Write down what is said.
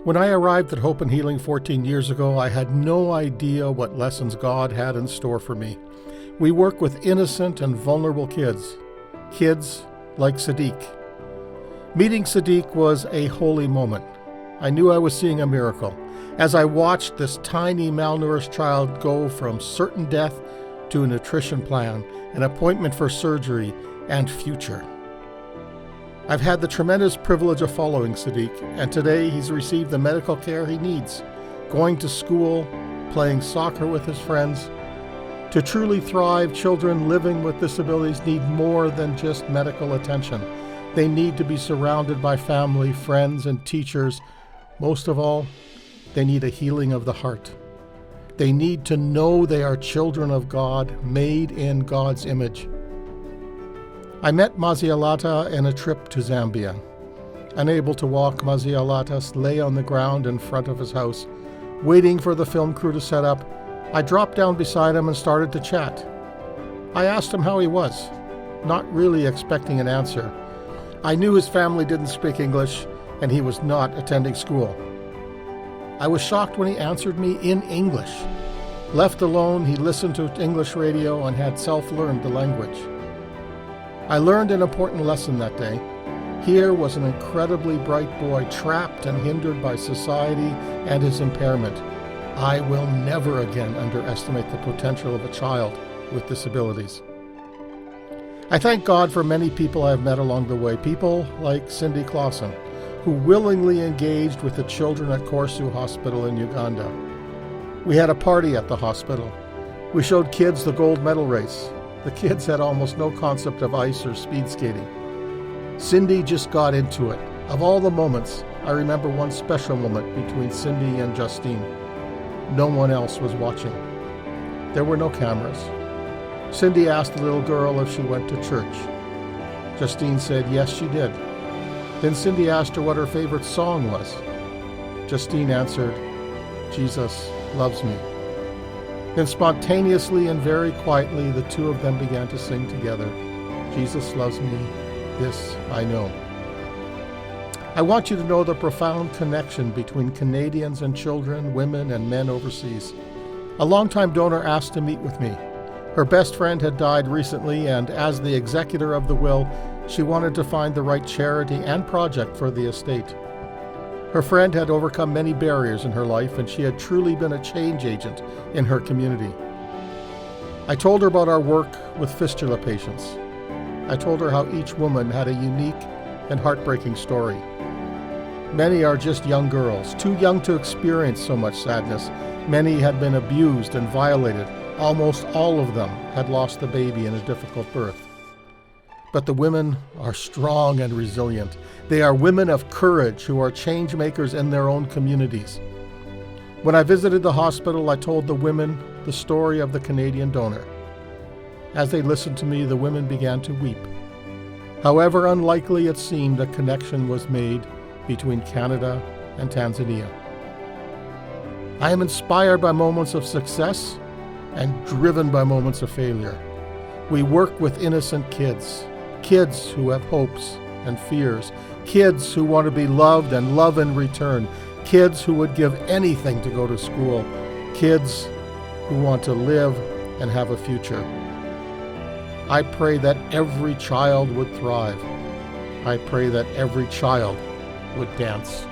When I arrived at Hope and Healing 14 years ago, I had no idea what lessons God had in store for me. We work with innocent and vulnerable kids like Sadiq. Meeting Sadiq was a holy moment. I knew I was seeing a miracle as I watched this tiny malnourished child go from certain death to a nutrition plan, an appointment for surgery, and future. I've had the tremendous privilege of following Sadiq, and today he's received the medical care he needs, going to school, playing soccer with his friends. To truly thrive, children living with disabilities need more than just medical attention. They need to be surrounded by family, friends, and teachers. Most of all, they need a healing of the heart. They need to know they are children of God, made in God's image. I met Mazialata in a trip to Zambia. Unable to walk, Mazialata lay on the ground in front of his house. Waiting for the film crew to set up, I dropped down beside him and started to chat. I asked him how he was, not really expecting an answer. I knew his family didn't speak English, and he was not attending school. I was shocked when he answered me in English. Left alone, he listened to English radio and had self-learned the language. I learned an important lesson that day. Here was an incredibly bright boy trapped and hindered by society and his impairment. I will never again underestimate the potential of a child with disabilities. I thank God for many people I've met along the way, people like Cindy Clausen, who willingly engaged with the children at Korsu Hospital in Uganda. We had a party at the hospital. We showed kids the gold medal race. The kids had almost no concept of ice or speed skating. Cindy just got into it. Of all the moments, I remember one special moment between Cindy and Justine. No one else was watching. There were no cameras. Cindy asked the little girl if she went to church. Justine said yes, she did. Then Cindy asked her what her favorite song was. Justine answered, "Jesus loves me." Then spontaneously and very quietly, the two of them began to sing together, "Jesus loves me, this I know." I want you to know the profound connection between Canadians and children, women, and men overseas. A longtime donor asked to meet with me. Her best friend had died recently, and as the executor of the will, she wanted to find the right charity and project for the estate. Her friend had overcome many barriers in her life, and she had truly been a change agent in her community. I told her about our work with fistula patients. I told her how each woman had a unique and heartbreaking story. Many are just young girls, too young to experience so much sadness. Many had been abused and violated. Almost all of them had lost a baby in a difficult birth. But the women are strong and resilient. They are women of courage who are change makers in their own communities. When I visited the hospital, I told the women the story of the Canadian donor. As they listened to me, the women began to weep. However unlikely it seemed, a connection was made between Canada and Tanzania. I am inspired by moments of success and driven by moments of failure. We work with innocent kids who have hopes and fears, kids who want to be loved and love in return, kids who would give anything to go to school, kids who want to live and have a future. I pray that every child would thrive. I pray that every child would dance.